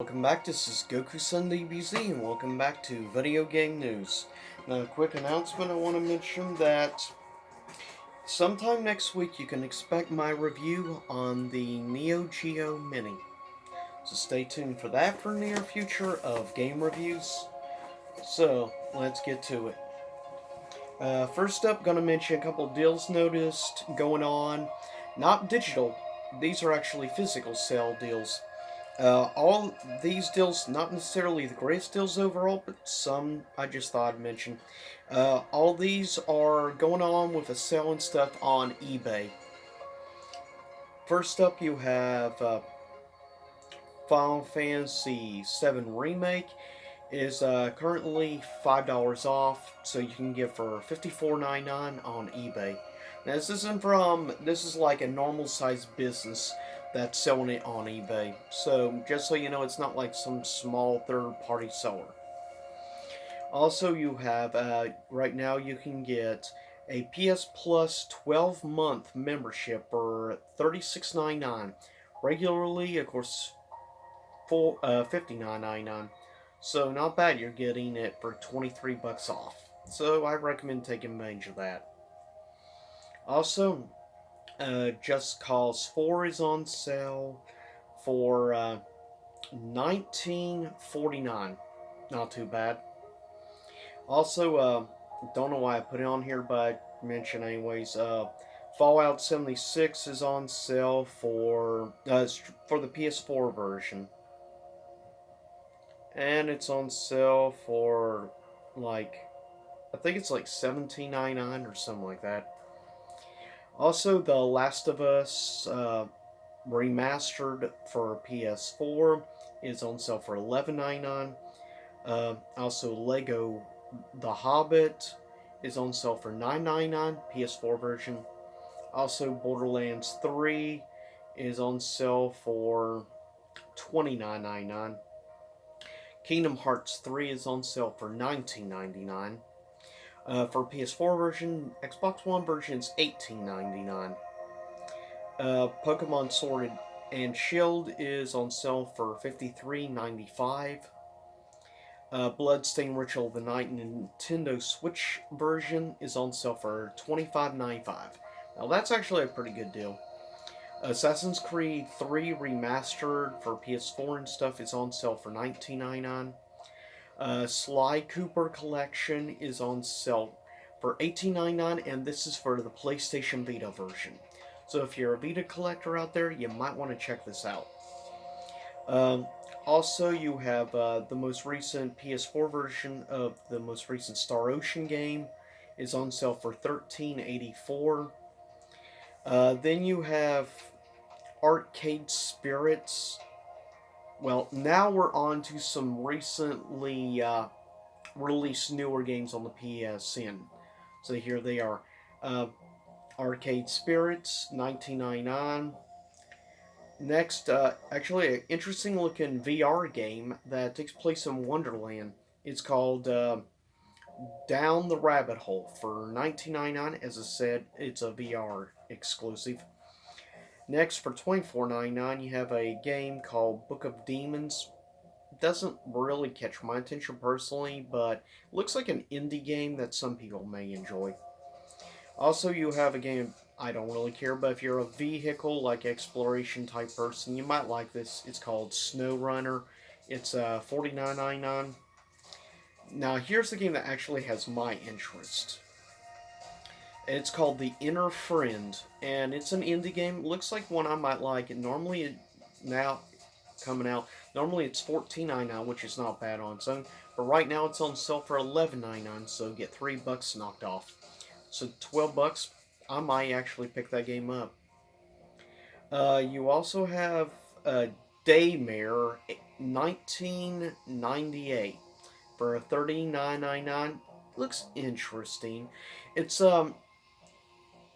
Welcome back, this is Goku Sunday BZ, and welcome back to Video Game News. Now, a quick announcement, I want to mention that sometime next week you can expect my review on the Neo Geo Mini. So stay tuned for that for near future of game reviews. So, let's get to it. First up, gonna mention a couple deals noticed going on. Not digital, these are actually physical sale deals. All these deals, not necessarily the greatest deals overall, but some I just thought I'd mention. All these are going on with a sale and stuff on eBay. First up, you have Final Fantasy VII Remake is currently $5 off, so you can get for $54.99 on eBay. Now, this is like a normal sized business that's selling it on eBay. So, just so you know, it's not like some small third party seller. Also, you have, right now, you can get a PS Plus 12-month membership for $36.99. Regularly, of course, $59.99. So, not bad, you're getting it for 23 bucks off. So, I recommend taking advantage of that. Also, Just Cause 4 is on sale for $19.49. Not too bad. Also, don't know why I put it on here, but I mention anyways. Fallout 76 is on sale for the PS4 version, and it's on sale for like I think it's like $17.99 or something like that. Also, The Last of Us Remastered for PS4 is on sale for $11.99. Also, Lego The Hobbit is on sale for $9.99, PS4 version. Also, Borderlands 3 is on sale for $29.99. Kingdom Hearts 3 is on sale for $19.99. For PS4 version, Xbox One version is $18.99. Pokemon Sword and Shield is on sale for $53.95. Bloodstained Ritual of the Night Nintendo Switch version is on sale for $25.95. Now that's actually a pretty good deal. Assassin's Creed 3 Remastered for PS4 and stuff is on sale for $19.99. Sly Cooper Collection is on sale for $18.99, and this is for the PlayStation Vita version. So if you're a Vita collector out there, you might want to check this out. Also, you have the most recent PS4 version of the most recent Star Ocean game is on sale for $13.84. Then you have Arcade Spirits. Well, now we're on to some recently released newer games on the PSN. So here they are. Arcade Spirits, $19.99. Next, actually, an interesting looking VR game that takes place in Wonderland. It's called Down the Rabbit Hole for $19.99. As I said, it's a VR exclusive. Next, for $24.99, you have a game called Book of Demons. Doesn't really catch my attention personally, but looks like an indie game that some people may enjoy. Also, you have a game I don't really care, but if you're a vehicle like exploration type person, you might like this. It's called Snow Runner. It's $49.99. Now, here's the game that actually has my interest. It's called The Inner Friend, and it's an indie game. Looks like one I might like. And normally, now coming out, normally it's $14.99, which is not bad on its own. But right now, it's on sale for $11.99, so get $3 knocked off. So $12, I might actually pick that game up. You also have Daymare 1998 for $39.99. Looks interesting. It's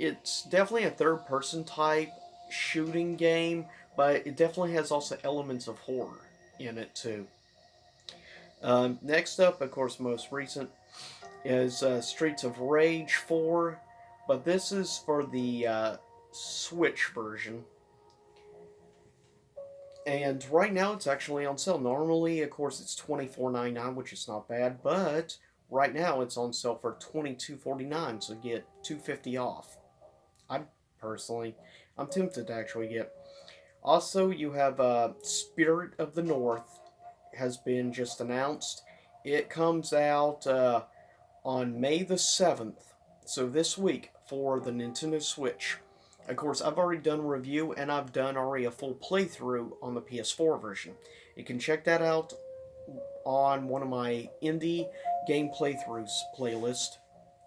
it's definitely a third person type shooting game, but it definitely has also elements of horror in it too. Next up, of course, most recent is Streets of Rage 4, but this is for the Switch version. And right now it's actually on sale. Normally, of course, it's $24.99, which is not bad, but right now it's on sale for $22.49, so get $2.50 off. I personally, I'm tempted to actually get. Also, you have Spirit of the North has been just announced. It comes out on May the 7th, so this week for the Nintendo Switch. Of course, I've already done a review and I've done already a full playthrough on the PS4 version. You can check that out on one of my indie game playthroughs playlist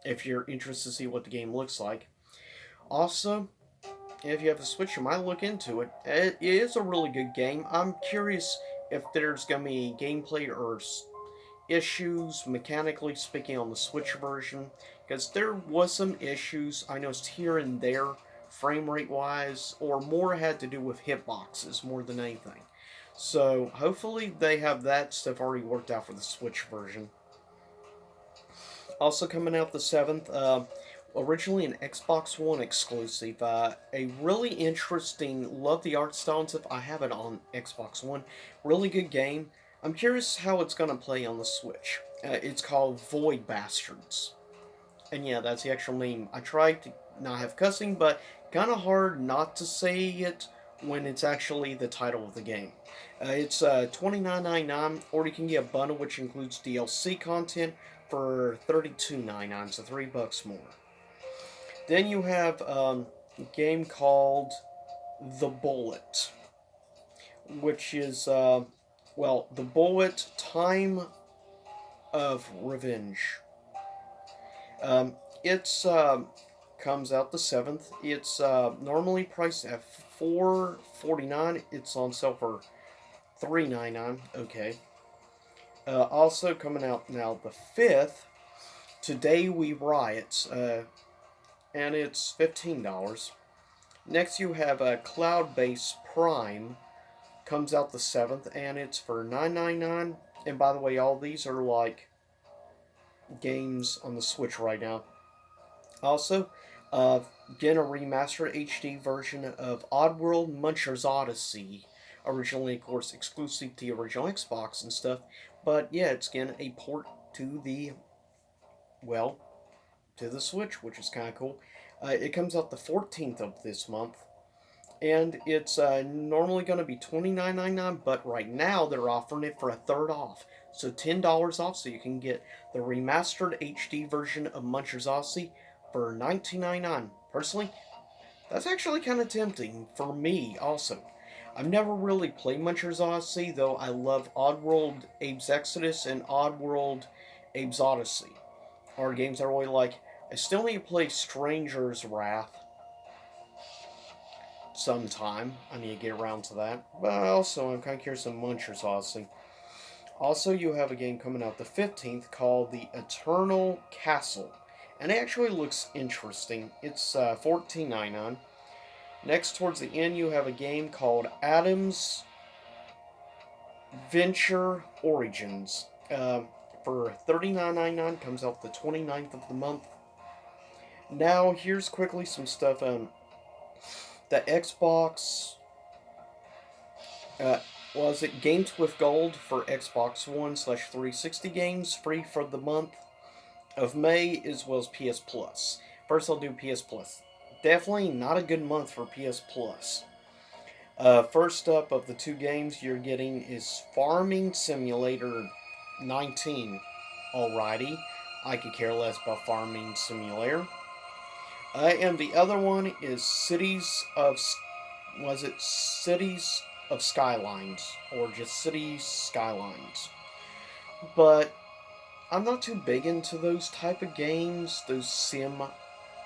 if you're interested to see what the game looks like. Also, if you have a Switch, you might look into it. It is a really good game. I'm curious if there's going to be gameplay or issues mechanically speaking on the Switch version, because there was some issues I noticed here and there frame rate wise, or more had to do with hitboxes more than anything. So hopefully they have that stuff already worked out for the Switch version. Also coming out the 7th, originally an Xbox One exclusive, a really interesting, love the art style and stuff. I have it on Xbox One. Really good game. I'm curious how it's going to play on the Switch. It's called Void Bastards. And yeah, that's the actual name. I tried to not have cussing, but kind of hard not to say it when it's actually the title of the game. It's $29.99, or you can get a bundle which includes DLC content for $32.99, so $3 more. Then you have a game called The Bullet, which is, The Bullet Time of Revenge. It's comes out the 7th. It's normally priced at $4.49. It's on sale for $3.99. Okay. Also coming out now the 5th. Today We Riot. And it's $15. Next you have a Cloud Base Prime. Comes out the 7th, and it's for $9.99. And by the way, all these are like games on the Switch right now. Also, again, a remastered HD version of Oddworld Munchers Odyssey. Originally, of course, exclusive to the original Xbox and stuff. But yeah, it's again a port to the, well, to the Switch, which is kind of cool. It comes out the 14th of this month. And it's normally going to be $29.99, but right now they're offering it for a third off. So $10 off, so you can get the remastered HD version of Munchers Odyssey for $19.99. Personally, that's actually kind of tempting for me also. I've never really played Munchers Odyssey, though I love Oddworld Abe's Exodus and Oddworld Abe's Odyssey. Are games I really like. I still need to play Stranger's Wrath sometime. I need to get around to that. But also, I'm kind of curious on Munchers Odyssey. Also, you have a game coming out the 15th called The Eternal Castle. And it actually looks interesting. It's $14.99. Next, towards the end, you have a game called Adam's Venture Origins. For $39.99, comes out the 29th of the month. Now, here's quickly some stuff. The Xbox, was it Games with Gold for Xbox One/360 games, free for the month of May, as well as PS Plus. First, I'll do PS Plus. Definitely not a good month for PS Plus. First up of the two games you're getting is Farming Simulator 19. Alrighty, I could care less about Farming Simulator. And the other one is Cities of Skylines, or just Cities Skylines. But I'm not too big into those type of games, those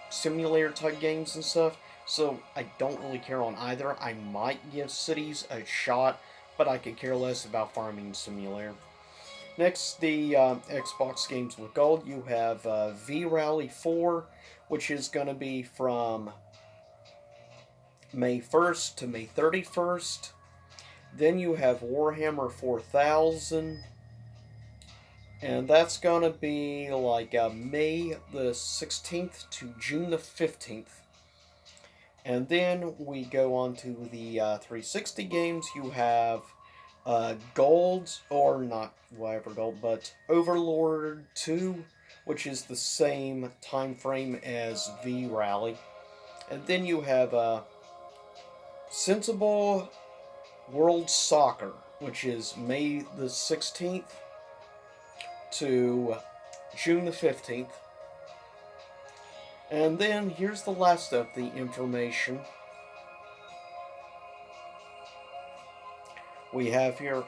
simulator type games and stuff, so I don't really care on either. I might give Cities a shot, but I could care less about Farming Simulator. Next, the Xbox Games with Gold, you have V-Rally 4, which is going to be from May 1st to May 31st. Then you have Warhammer 4000, and that's going to be like May the 16th to June the 15th. And then we go on to the 360 games. You have Gold, or not whatever Gold, but Overlord 2, which is the same time frame as V Rally. And then you have Sensible World Soccer, which is May the 16th to June the 15th. And then here's the last of the information. We have here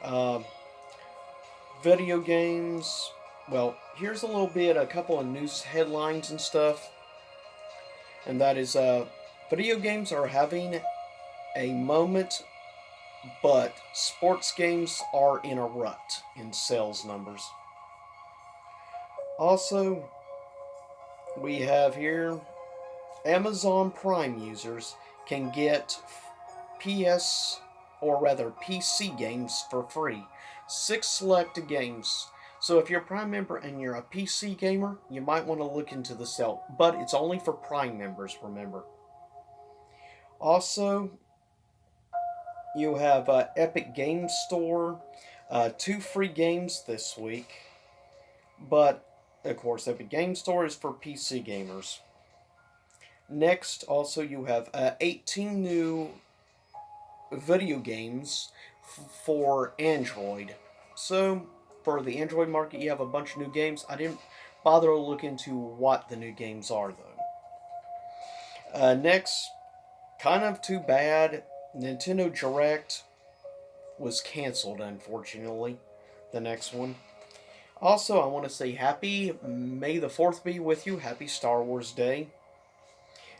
video games. Well, here's a couple of news headlines and stuff. And that is video games are having a moment, but sports games are in a rut in sales numbers. Also, we have here Amazon Prime users can get PS, or rather PC games for free. 6 selected games. So if you're a Prime member and you're a PC gamer, you might want to look into the sale. But it's only for Prime members, remember. Also, you have Epic Games Store. 2 free games this week. But, of course, Epic Games Store is for PC gamers. Next, also, you have 18 new video games for Android. So, for the Android market, you have a bunch of new games. I didn't bother to look into what the new games are, though. Next, kind of too bad, Nintendo Direct was canceled, unfortunately. The next one. Also, I want to say happy May the 4th be with you. Happy Star Wars Day.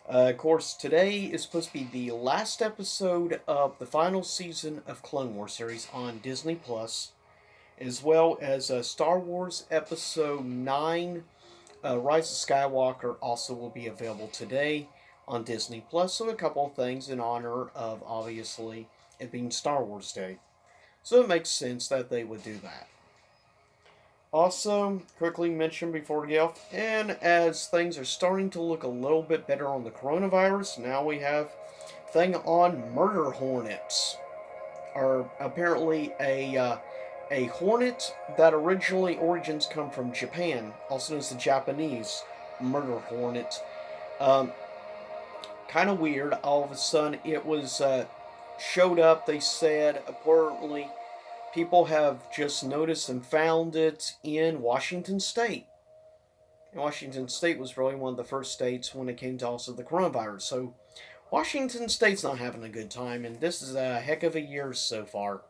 Of course, today is supposed to be the last episode of the final season of Clone Wars series on Disney Plus, as well as Star Wars Episode 9, Rise of Skywalker, also will be available today on Disney Plus. So a couple of things in honor of, obviously, it being Star Wars Day. So it makes sense that they would do that. Also, quickly mention before we get off, and as things are starting to look a little bit better on the coronavirus, now we have thing on murder hornets. Are apparently a hornet that originally origins come from Japan, also known as the Japanese murder hornet. Kind of weird. All of a sudden, it was showed up. They said apparently people have just noticed and found it in Washington State. And Washington State was really one of the first states when it came to also the coronavirus. So Washington State's not having a good time, and this is a heck of a year so far.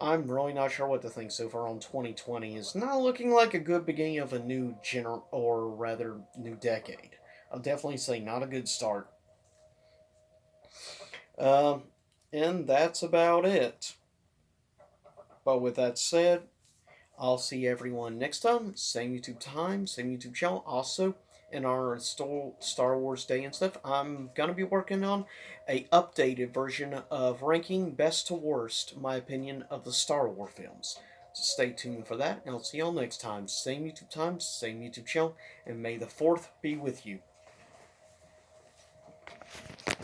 I'm really not sure what to think so far on 2020. It's not looking like a good beginning of a new new decade. I'll definitely say not a good start. And that's about it. But with that said, I'll see everyone next time. Same YouTube time, same YouTube channel. Also, in our Star Wars Day and stuff, I'm going to be working on a updated version of ranking best to worst, my opinion, of the Star Wars films. So stay tuned for that, and I'll see y'all next time. Same YouTube time, same YouTube channel, and may the 4th be with you.